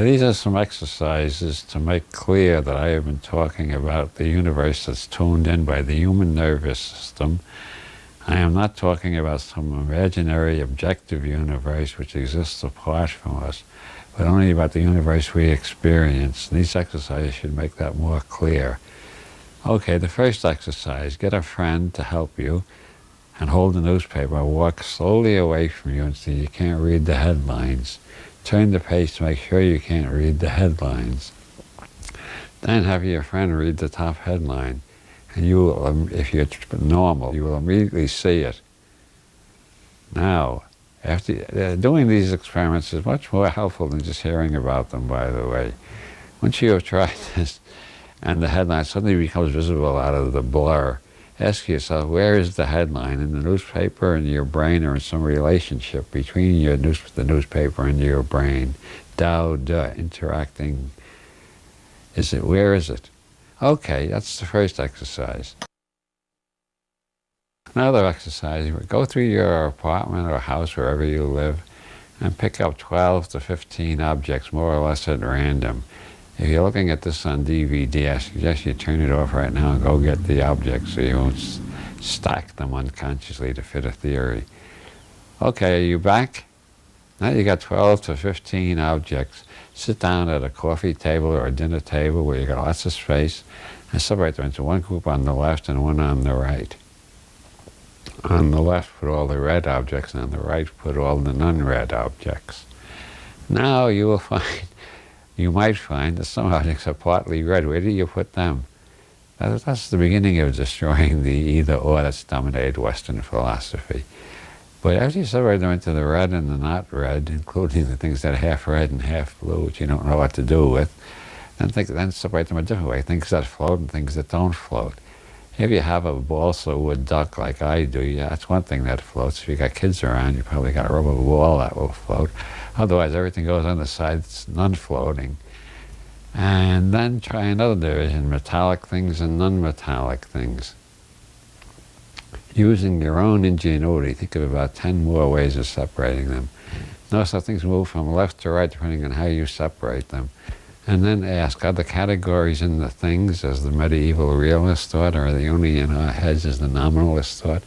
These are some exercises to make clear that I have been talking about the universe that's tuned in by the human nervous system. I am not talking about some imaginary objective universe which exists apart from us, but only about the universe we experience. These exercises should make that more clear. Okay, the first exercise, get a friend to help you and hold the newspaper, walk slowly away from you until you can't read the headlines. Turn the page to make sure you can't read the headlines. Then have your friend read the top headline, and you will, if you're normal, you will immediately see it. Now, after doing these experiments is much more helpful than just hearing about them, by the way. Once you have tried this, and the headline suddenly becomes visible out of the blur, ask yourself, where is the headline? In the newspaper, in your brain, or in some relationship between the newspaper and your brain? Interacting. Where is it? Okay, that's the first exercise. Another exercise, go through your apartment or house, wherever you live, and pick up 12 to 15 objects, more or less at random. If you're looking at this on DVD, I suggest you turn it off right now and go get the objects so you won't stack them unconsciously to fit a theory. Okay, are you back? Now you got 12 to 15 objects. Sit down at a coffee table or a dinner table where you got lots of space and separate them into one group on the left and one on the right. On the left, put all the red objects, and on the right, put all the non-red objects. Now you might find that some objects are partly red. Where do you put them? That's the beginning of destroying the either-or that's dominated Western philosophy. But after you separate them into the red and the not red, including the things that are half red and half blue, which you don't know what to do with, then separate them a different way, things that float and things that don't float. If you have a balsa wood duck like I do, yeah, that's one thing that floats. If you got kids around, you probably got a rubber ball that will float. Otherwise, everything goes on the side that's non-floating. And then try another division, metallic things and non-metallic things. Using your own ingenuity, think of about 10 more ways of separating them. Notice how things move from left to right depending on how you separate them. And then ask, are the categories in the things as the medieval realist thought, or are they only in our heads as the nominalist thought?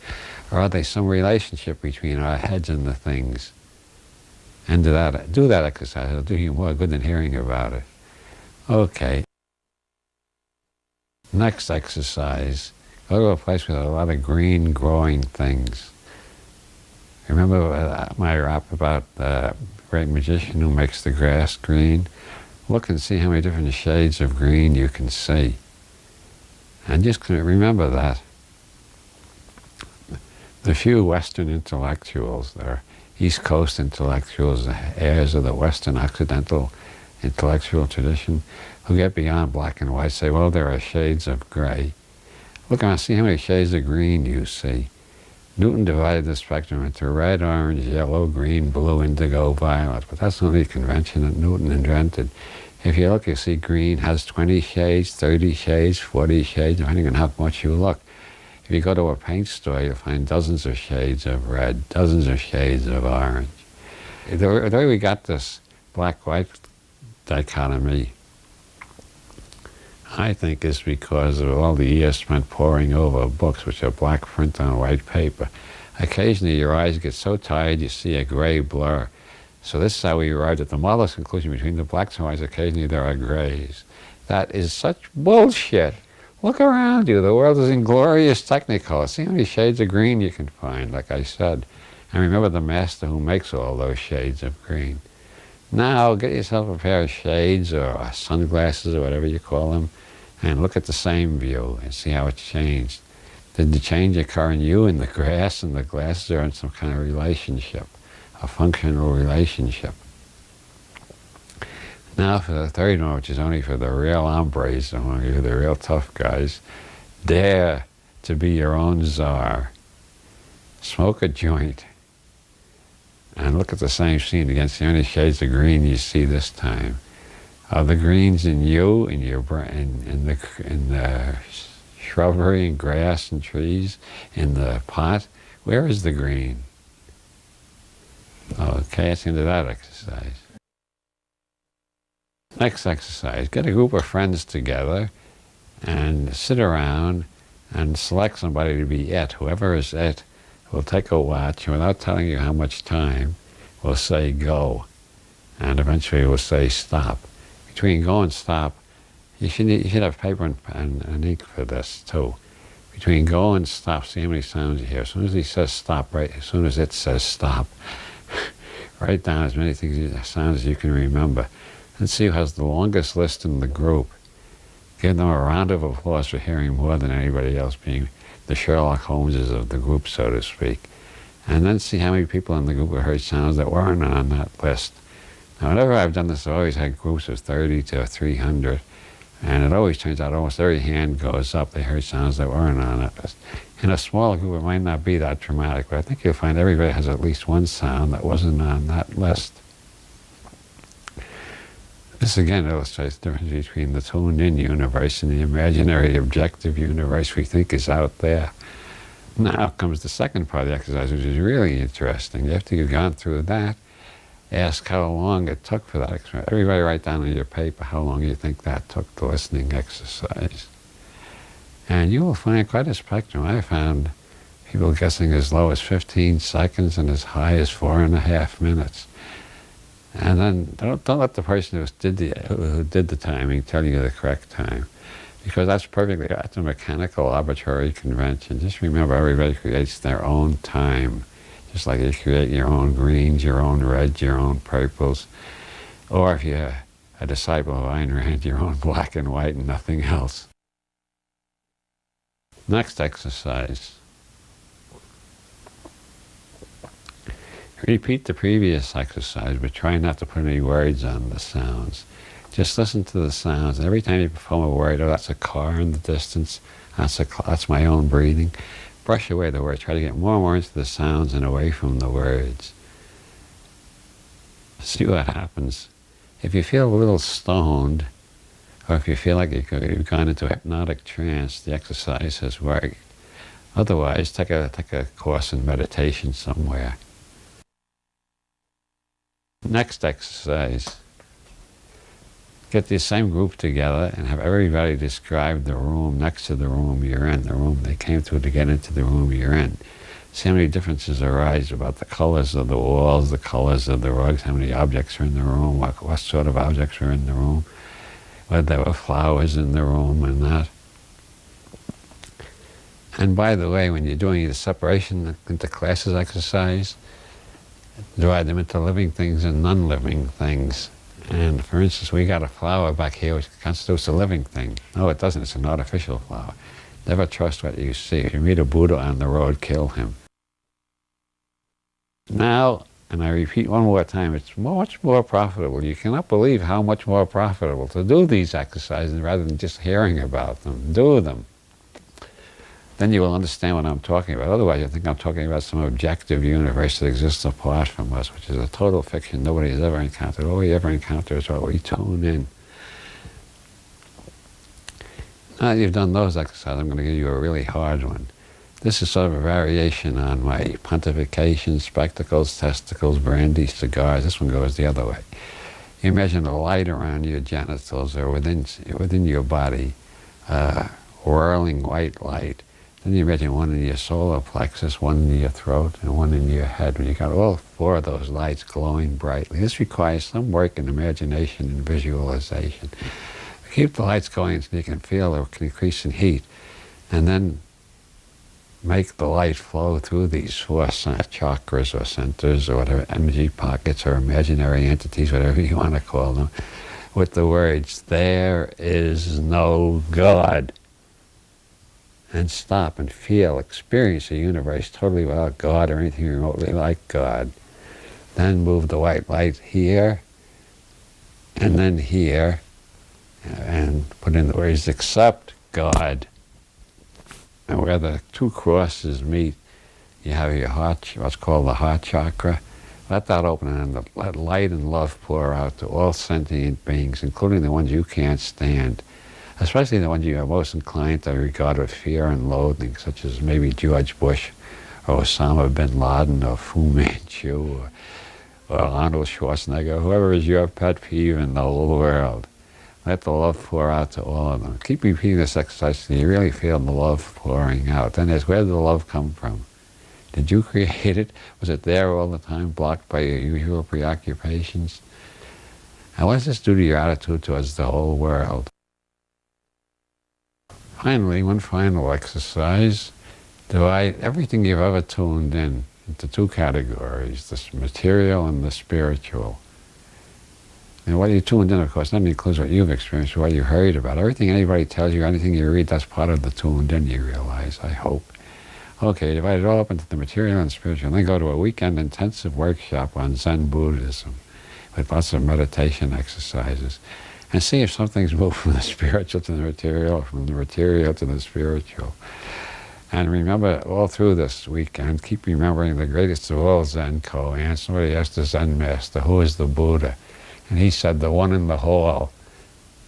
Or are they some relationship between our heads and the things? And do that exercise. It'll do you more good than hearing about it. Okay. Next exercise. Go to a place with a lot of green growing things. Remember my rap about the great magician who makes the grass green? Look and see how many different shades of green you can see. And just remember that. The few Western intellectuals, they're East Coast intellectuals, heirs of the Western Occidental intellectual tradition, who get beyond black and white, say, well, there are shades of gray. Look around, see how many shades of green you see. Newton divided the spectrum into red, orange, yellow, green, blue, indigo, violet, but that's the only convention that Newton invented. If you look, you see green has 20 shades, 30 shades, 40 shades, depending on how much you look. If you go to a paint store, you'll find dozens of shades of red, dozens of shades of orange. The way we got this black-white dichotomy, I think, is because of all the years spent poring over books which are black print on white paper. Occasionally your eyes get so tired you see a gray blur. So this is how we arrived at the marvelous conclusion: between the blacks and whites, occasionally there are grays. That is such bullshit. Look around you. The world is in glorious technicolor. See how many shades of green you can find, like I said. And remember the master who makes all those shades of green. Now get yourself a pair of shades or sunglasses or whatever you call them, and look at the same view and see how it's changed. Did the change occur in you, in the grass, and the glasses, or in some kind of relationship, a functional relationship? Now for the third one, which is only for the real hombres among you, the real tough guys. Dare to be your own czar. Smoke a joint and look at the same scene again. See how many shades of green you see this time. Are the greens in you, in your brain, in the shrubbery and grass and trees, in the pot? Where is the green? Okay, it's into that exercise. Next exercise, get a group of friends together and sit around and select somebody to be it. Whoever is it will take a watch, and without telling you how much time, will say go. And eventually will say stop. Between go and stop, you should have paper and ink for this too. Between go and stop, see how many sounds you hear. As soon as he says stop, right, as soon as it says stop, write down as many sounds as you can remember. And see who has the longest list in the group. Give them a round of applause for hearing more than anybody else, being the Sherlock Holmeses of the group, so to speak. And then see how many people in the group have heard sounds that weren't on that list. Now, whenever I've done this, I've always had groups of 30 to 300, and it always turns out almost every hand goes up. They heard sounds that weren't on that list. In a small group, it might not be that dramatic, but I think you'll find everybody has at least one sound that wasn't on that list. This again illustrates the difference between the tuned-in universe and the imaginary objective universe we think is out there. Now comes the second part of the exercise, which is really interesting. After you've gone through that, ask how long it took for that exercise. Everybody write down on your paper how long you think that took, the listening exercise. And you will find quite a spectrum. I found people guessing as low as 15 seconds and as high as 4.5 minutes. And then don't let the person who did the timing tell you the correct time, because that's a mechanical, arbitrary convention. Just remember, everybody creates their own time, just like you create your own greens, your own reds, your own purples, or if you're a disciple of Ayn Rand, your own black and white and nothing else. Next exercise. Repeat the previous exercise, but try not to put any words on the sounds. Just listen to the sounds. And every time you perform a word, oh, that's a car in the distance, that's my own breathing, brush away the words. Try to get more and more into the sounds and away from the words. See what happens. If you feel a little stoned, or if you feel like you've gone into a hypnotic trance, the exercise has worked. Otherwise, take a course in meditation somewhere. Next exercise. Get the same group together and have everybody describe the room next to the room you're in, the room they came to get into the room you're in. See how many differences arise about the colors of the walls, the colors of the rugs, how many objects are in the room, what sort of objects are in the room, whether there were flowers in the room or not. And by the way, when you're doing the separation into classes exercise, divide them into living things and non-living things. And for instance, we got a flower back here which constitutes a living thing. No, it doesn't. It's an artificial flower. Never trust what you see. If you meet a Buddha on the road, kill him. Now, and I repeat one more time, it's much more profitable. You cannot believe how much more profitable to do these exercises rather than just hearing about them. Do them. Then you will understand what I'm talking about. Otherwise, I think I'm talking about some objective universe that exists apart from us, which is a total fiction nobody has ever encountered. All we ever encounter is what we tune in. Now that you've done those exercises, I'm going to give you a really hard one. This is sort of a variation on my pontification, spectacles, testicles, brandy, cigars. This one goes the other way. You imagine a light around your genitals or within your body, whirling white light. Then you imagine one in your solar plexus, one in your throat, and one in your head. When you got all four of those lights glowing brightly. This requires some work in imagination and visualization. Keep the lights going until you can feel an increase in heat, and then make the light flow through these four chakras or centers or whatever, energy pockets or imaginary entities, whatever you want to call them, with the words, "There is no God." And stop and feel, experience a universe totally without God or anything remotely like God. Then move the white light here, and then here, and put in the words, "Except God." And where the two crosses meet, you have your heart, what's called the heart chakra. Let that open and let light and love pour out to all sentient beings, including the ones you can't stand. Especially the ones you are most inclined to regard with fear and loathing, such as maybe George Bush, or Osama bin Laden, or Fu Manchu, or Arnold Schwarzenegger, whoever is your pet peeve in the whole world. Let the love pour out to all of them. Keep repeating this exercise until you really feel the love pouring out. Then ask, where did the love come from? Did you create it? Was it there all the time, blocked by your usual preoccupations? And what does this do to your attitude towards the whole world? Finally, one final exercise. Divide everything you've ever tuned in into two categories, the material and the spiritual. And what you tuned in, of course, that includes what you've experienced, what you heard about. Everything anybody tells you, anything you read, that's part of the tuned in, you realize, I hope. Okay, divide it all up into the material and spiritual, and then go to a weekend intensive workshop on Zen Buddhism with lots of meditation exercises, and see if something's moved from the spiritual to the material, from the material to the spiritual. And remember, all through this weekend, keep remembering the greatest of all Zen koans. Somebody asked the Zen master, who is the Buddha? And he said, the one in the hall.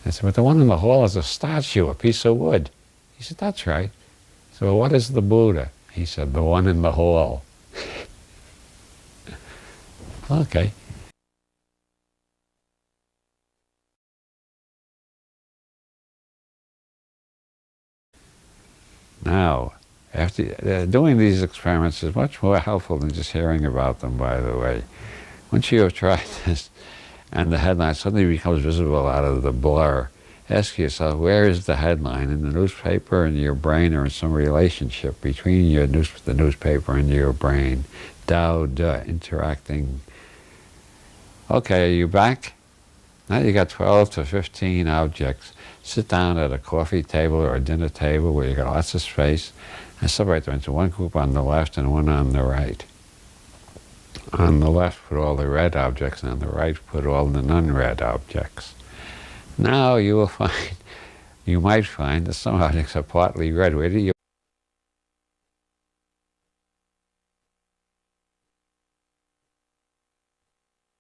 I said, but the one in the hall is a statue, a piece of wood. He said, that's right. So what is the Buddha? He said, the one in the hall. Okay. Now, after doing these experiments is much more helpful than just hearing about them, by the way. Once you have tried this, and the headline suddenly becomes visible out of the blur, ask yourself, where is the headline? In the newspaper, in your brain, or in some relationship between the newspaper and your brain? Tao, interacting. Okay, are you back? Now you got 12 to 15 objects. Sit down at a coffee table or a dinner table where you got lots of space, and separate them into one group on the left and one on the right. On the left, put all the red objects, and on the right, put all the non-red objects. Now you will find, you might find that some objects are partly red. Where do you?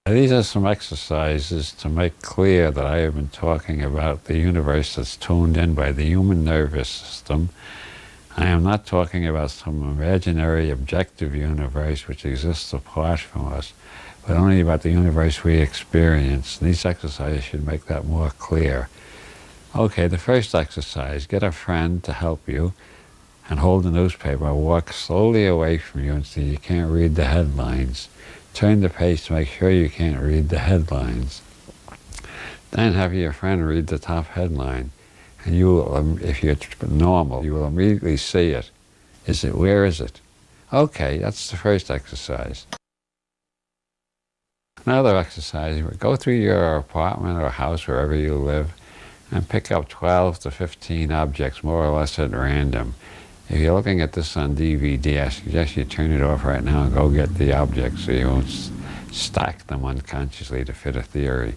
These are some exercises to make clear that I have been talking about the universe that's tuned in by the human nervous system. I am not talking about some imaginary objective universe which exists apart from us, but only about the universe we experience. These exercises should make that more clear. Okay, the first exercise, get a friend to help you and hold the newspaper. Walk slowly away from you until you can't read the headlines. Turn the page to make sure you can't read the headlines. Then have your friend read the top headline. And you will, if you're normal, you will immediately see it. Where is it? Okay, that's the first exercise. Another exercise, go through your apartment or house, wherever you live, and pick up 12 to 15 objects, more or less at random. If you're looking at this on DVD, I suggest you turn it off right now and go get the objects so you won't stack them unconsciously to fit a theory.